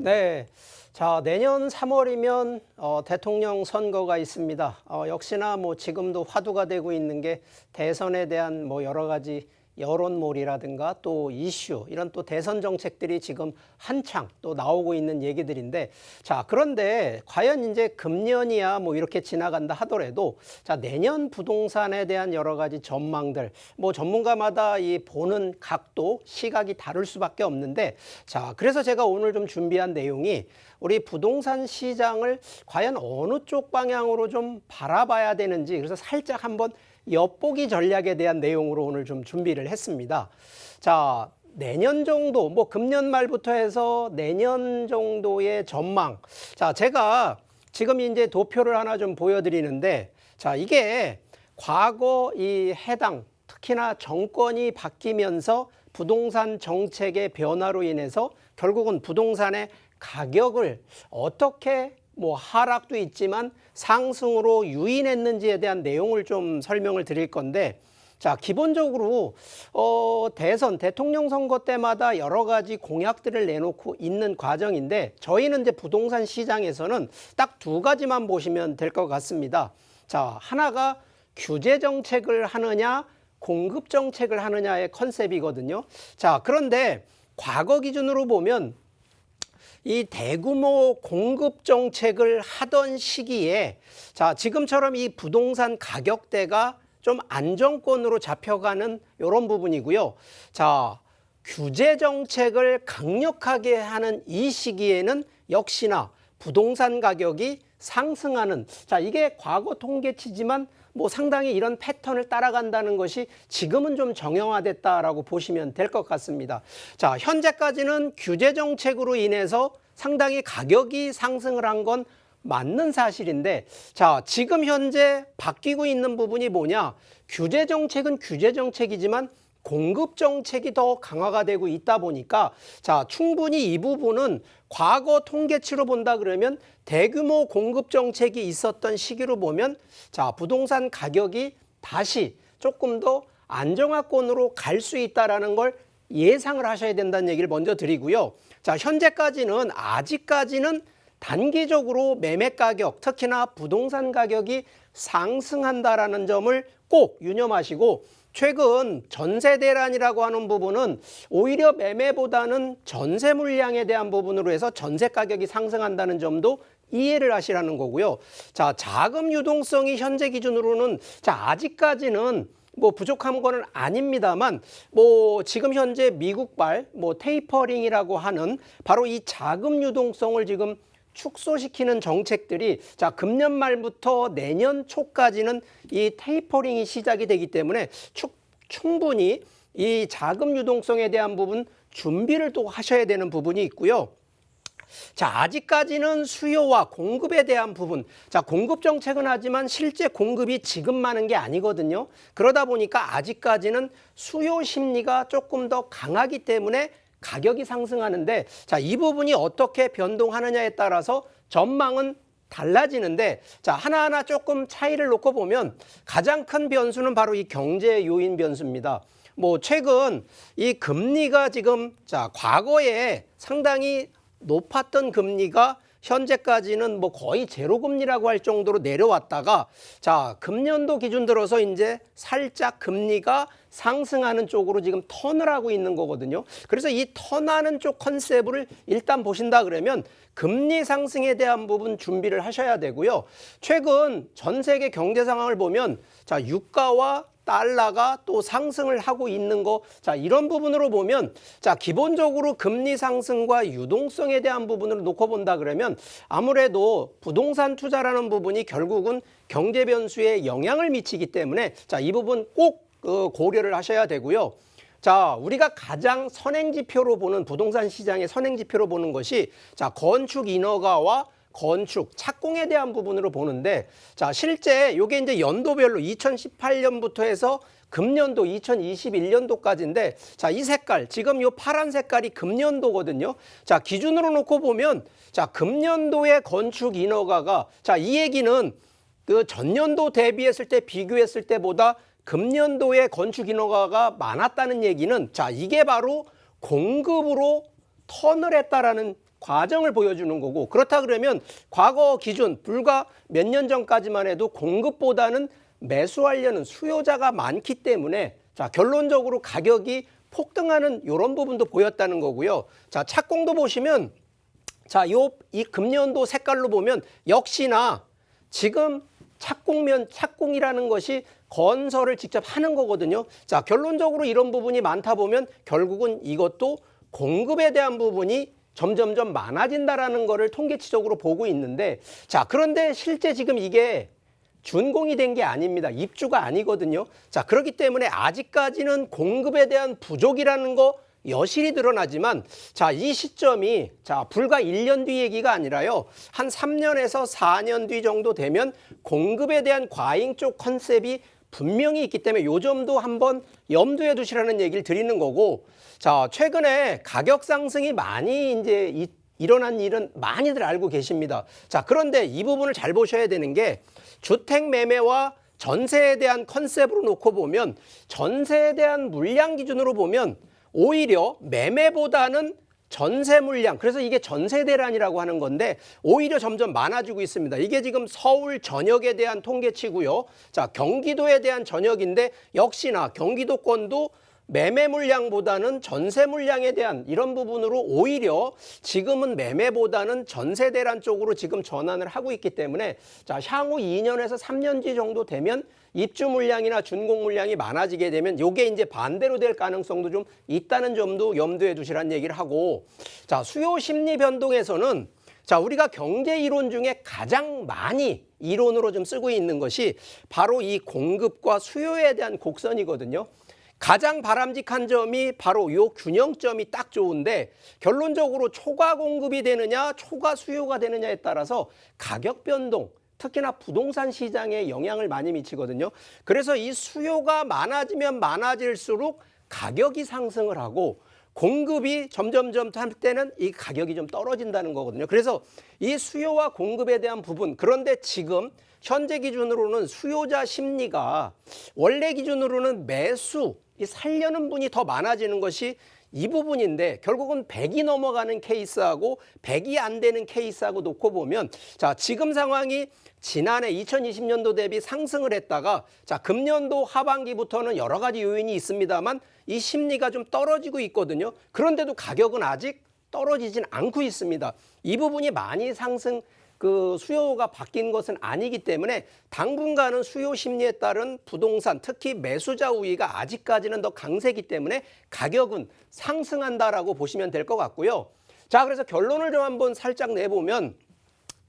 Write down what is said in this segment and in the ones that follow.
네. 자, 내년 3월이면 대통령 선거가 있습니다. 역시나 뭐 지금도 화두가 되고 있는 게 대선에 대한 뭐 여러 가지 여론몰이라든가 또 이슈, 이런 또 대선 정책들이 지금 한창 또 나오고 있는 얘기들인데, 자, 그런데 과연 이제 금년이야 뭐 이렇게 지나간다 하더라도, 자, 내년 부동산에 대한 여러 가지 전망들, 뭐 전문가마다 이 보는 각도, 시각이 다를 수밖에 없는데, 자, 그래서 제가 오늘 좀 준비한 내용이 우리 부동산 시장을 과연 어느 쪽 방향으로 좀 바라봐야 되는지, 그래서 살짝 한번 엿보기 전략에 대한 내용으로 오늘 좀 준비를 했습니다. 자, 내년 정도, 뭐 금년 말부터 해서 내년 정도의 전망. 자, 제가 지금 이제 도표를 하나 좀 보여드리는데, 자, 이게 과거 이 해당, 특히나 정권이 바뀌면서 부동산 정책의 변화로 인해서 결국은 부동산의 가격을 어떻게 뭐 하락도 있지만 상승으로 유인했는지에 대한 내용을 좀 설명을 드릴 건데, 자, 기본적으로 대선 대통령 선거 때마다 여러 가지 공약들을 내놓고 있는 과정인데, 저희는 이제 부동산 시장에서는 딱 두 가지만 보시면 될 것 같습니다. 자, 하나가 규제 정책을 하느냐, 공급 정책을 하느냐의 컨셉이거든요. 자, 그런데 과거 기준으로 보면 이 대규모 공급 정책을 하던 시기에, 자, 지금처럼 이 부동산 가격대가 좀 안정권으로 잡혀가는 이런 부분이고요. 자, 규제 정책을 강력하게 하는 이 시기에는 역시나 부동산 가격이 상승하는, 자, 이게 과거 통계치지만 뭐 상당히 이런 패턴을 따라간다는 것이 지금은 좀 정형화됐다라고 보시면 될 것 같습니다. 자, 현재까지는 규제 정책으로 인해서 상당히 가격이 상승을 한 건 맞는 사실인데, 자, 지금 현재 바뀌고 있는 부분이 뭐냐? 규제 정책은 규제 정책이지만 공급 정책이 더 강화가 되고 있다 보니까, 자, 충분히 이 부분은 과거 통계치로 본다 그러면 대규모 공급 정책이 있었던 시기로 보면, 자, 부동산 가격이 다시 조금 더 안정화권으로 갈 수 있다라는 걸 예상을 하셔야 된다는 얘기를 먼저 드리고요. 자, 현재까지는 아직까지는 단기적으로 매매 가격, 특히나 부동산 가격이 상승한다라는 점을 꼭 유념하시고, 최근 전세 대란이라고 하는 부분은 오히려 매매보다는 전세 물량에 대한 부분으로 해서 전세 가격이 상승한다는 점도 이해를 하시라는 거고요. 자, 자금 유동성이 현재 기준으로는, 자, 아직까지는 뭐 부족한 거는 아닙니다만, 뭐 지금 현재 미국발 뭐 테이퍼링이라고 하는 바로 이 자금 유동성을 지금 축소시키는 정책들이, 자, 금년 말부터 내년 초까지는 이 테이퍼링이 시작이 되기 때문에 충분히 이 자금 유동성에 대한 부분 준비를 또 하셔야 되는 부분이 있고요. 자, 아직까지는 수요와 공급에 대한 부분, 자, 공급 정책은 하지만 실제 공급이 지금 많은 게 아니거든요. 그러다 보니까 아직까지는 수요 심리가 조금 더 강하기 때문에 가격이 상승하는데, 자, 이 부분이 어떻게 변동하느냐에 따라서 전망은 달라지는데, 자, 하나하나 조금 차이를 놓고 보면 가장 큰 변수는 바로 이 경제 요인 변수입니다. 뭐 최근 이 금리가 지금, 자, 과거에 상당히 높았던 금리가 현재까지는 뭐 거의 제로 금리라고 할 정도로 내려왔다가, 자, 금년도 기준 들어서 이제 살짝 금리가 상승하는 쪽으로 지금 턴을 하고 있는 거거든요. 그래서 이 턴하는 쪽 컨셉을 일단 보신다 그러면 금리 상승에 대한 부분 준비를 하셔야 되고요. 최근 전 세계 경제 상황을 보면, 자, 유가와 달러가 또 상승을 하고 있는 거, 자, 이런 부분으로 보면, 자, 기본적으로 금리 상승과 유동성에 대한 부분을 놓고 본다 그러면 아무래도 부동산 투자라는 부분이 결국은 경제 변수에 영향을 미치기 때문에, 자, 이 부분 꼭 고려를 하셔야 되고요. 자, 우리가 가장 선행지표로 보는, 부동산 시장의 선행지표로 보는 것이, 자, 건축 인허가와 건축, 착공에 대한 부분으로 보는데, 자, 실제 이게 이제 연도별로 2018년부터 해서 금년도 2021년도까지인데, 자, 이 색깔, 지금 이 파란 색깔이 금년도거든요. 자, 기준으로 놓고 보면, 자, 금년도의 건축 인허가가, 자, 이 얘기는 그 전년도 대비했을 때, 비교했을 때보다 금년도의 건축 인허가가 많았다는 얘기는, 자, 이게 바로 공급으로 턴을 했다라는 과정을 보여주는 거고, 그렇다 그러면 과거 기준 불과 몇 년 전까지만 해도 공급보다는 매수하려는 수요자가 많기 때문에 자, 결론적으로 가격이 폭등하는 이런 부분도 보였다는 거고요. 자, 착공도 보시면 자, 이 금년도 색깔로 보면 역시나 지금 착공이라는 것이 건설을 직접 하는 거거든요. 자, 결론적으로 이런 부분이 많다 보면 결국은 이것도 공급에 대한 부분이 점점점 많아진다라는 거를 통계치적으로 보고 있는데, 자, 그런데 실제 지금 이게 준공이 된 게 아닙니다. 입주가 아니거든요. 자, 그렇기 때문에 아직까지는 공급에 대한 부족이라는 거 여실히 드러나지만, 자, 이 시점이 자, 불과 1년 뒤 얘기가 아니라요. 한 3년에서 4년 뒤 정도 되면 공급에 대한 과잉 쪽 컨셉이 분명히 있기 때문에 요 점도 한번 염두에 두시라는 얘기를 드리는 거고, 자, 최근에 가격 상승이 많이 이제 일어난 일은 많이들 알고 계십니다. 자, 그런데 이 부분을 잘 보셔야 되는 게 주택 매매와 전세에 대한 컨셉으로 놓고 보면 전세에 대한 물량 기준으로 보면 오히려 매매보다는 전세 물량, 그래서 이게 전세 대란이라고 하는 건데 오히려 점점 많아지고 있습니다. 이게 지금 서울 전역에 대한 통계치고요. 자, 경기도에 대한 전역인데 역시나 경기도권도 매매 물량보다는 전세 물량에 대한 이런 부분으로 오히려 지금은 매매보다는 전세 대란 쪽으로 지금 전환을 하고 있기 때문에 자, 향후 2년에서 3년 뒤 정도 되면 입주 물량이나 준공 물량이 많아지게 되면 이게 이제 반대로 될 가능성도 좀 있다는 점도 염두에 두시라는 얘기를 하고, 자, 수요 심리 변동에서는 자, 우리가 경제 이론 중에 가장 많이 이론으로 좀 쓰고 있는 것이 바로 이 공급과 수요에 대한 곡선이거든요. 가장 바람직한 점이 바로 이 균형점이 딱 좋은데 결론적으로 초과 공급이 되느냐 초과 수요가 되느냐에 따라서 가격 변동, 특히나 부동산 시장에 영향을 많이 미치거든요. 그래서 이 수요가 많아지면 많아질수록 가격이 상승을 하고 공급이 점점점 할 때는 이 가격이 좀 떨어진다는 거거든요. 그래서 이 수요와 공급에 대한 부분, 그런데 지금 현재 기준으로는 수요자 심리가 원래 기준으로는 매수, 이 살려는 분이 더 많아지는 것이 이 부분인데 결국은 100이 넘어가는 케이스하고 100이 안 되는 케이스하고 놓고 보면 자, 지금 상황이 지난해 2020년도 대비 상승을 했다가 자, 금년도 하반기부터는 여러 가지 요인이 있습니다만 이 심리가 좀 떨어지고 있거든요. 그런데도 가격은 아직 떨어지진 않고 있습니다. 이 부분이 많이 수요가 바뀐 것은 아니기 때문에 당분간은 수요 심리에 따른 부동산, 특히 매수자 우위가 아직까지는 더 강세이기 때문에 가격은 상승한다라고 보시면 될 것 같고요. 자, 그래서 결론을 좀 한번 살짝 내보면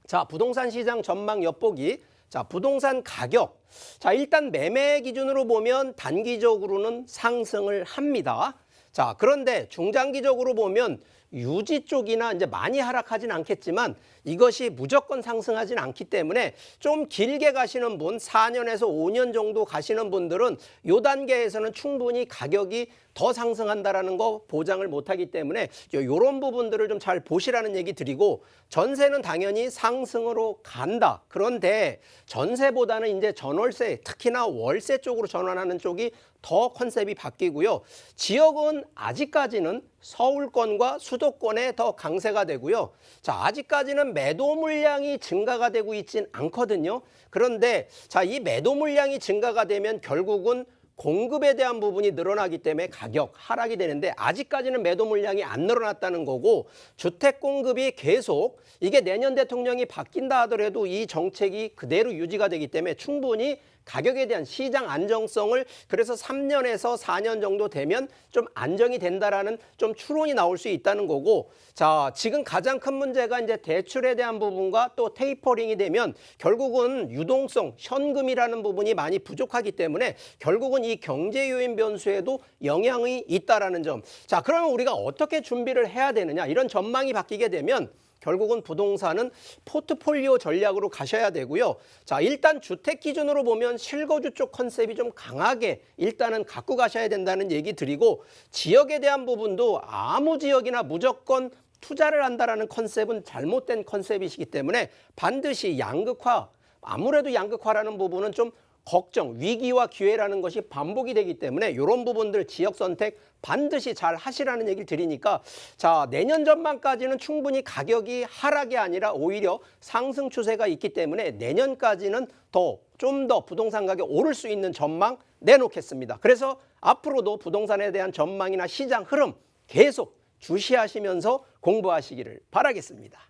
자, 부동산 시장 전망 엿보기. 자, 부동산 가격. 자, 일단 매매 기준으로 보면 단기적으로는 상승을 합니다. 자, 그런데 중장기적으로 보면 유지 쪽이나 이제 많이 하락하진 않겠지만 이것이 무조건 상승하진 않기 때문에 좀 길게 가시는 분, 4년에서 5년 정도 가시는 분들은 이 단계에서는 충분히 가격이 더 상승한다라는 거 보장을 못하기 때문에 이런 부분들을 좀 잘 보시라는 얘기 드리고, 전세는 당연히 상승으로 간다. 그런데 전세보다는 이제 전월세, 특히나 월세 쪽으로 전환하는 쪽이 더 컨셉이 바뀌고요. 지역은 아직까지는 서울권과 수도권에 더 강세가 되고요. 자, 아직까지는 매도 물량이 증가가 되고 있진 않거든요. 그런데 자, 이 매도 물량이 증가가 되면 결국은 공급에 대한 부분이 늘어나기 때문에 가격 하락이 되는데 아직까지는 매도 물량이 안 늘어났다는 거고, 주택 공급이 계속 이게 내년 대통령이 바뀐다 하더라도 이 정책이 그대로 유지가 되기 때문에 충분히 가격에 대한 시장 안정성을, 그래서 3년에서 4년 정도 되면 좀 안정이 된다라는 좀 추론이 나올 수 있다는 거고, 자, 지금 가장 큰 문제가 이제 대출에 대한 부분과 또 테이퍼링이 되면 결국은 유동성, 현금이라는 부분이 많이 부족하기 때문에 결국은 이 경제 요인 변수에도 영향이 있다라는 점. 자, 그러면 우리가 어떻게 준비를 해야 되느냐? 이런 전망이 바뀌게 되면 결국은 부동산은 포트폴리오 전략으로 가셔야 되고요. 자, 일단 주택 기준으로 보면 실거주 쪽 컨셉이 좀 강하게 일단은 갖고 가셔야 된다는 얘기 드리고, 지역에 대한 부분도 아무 지역이나 무조건 투자를 한다라는 컨셉은 잘못된 컨셉이시기 때문에 반드시 양극화, 아무래도 양극화라는 부분은 좀 걱정, 위기와 기회라는 것이 반복이 되기 때문에 이런 부분들 지역 선택 반드시 잘 하시라는 얘기를 드리니까, 자, 내년 전망까지는 충분히 가격이 하락이 아니라 오히려 상승 추세가 있기 때문에 내년까지는 좀 더 부동산 가격 오를 수 있는 전망 내놓겠습니다. 그래서 앞으로도 부동산에 대한 전망이나 시장 흐름 계속 주시하시면서 공부하시기를 바라겠습니다.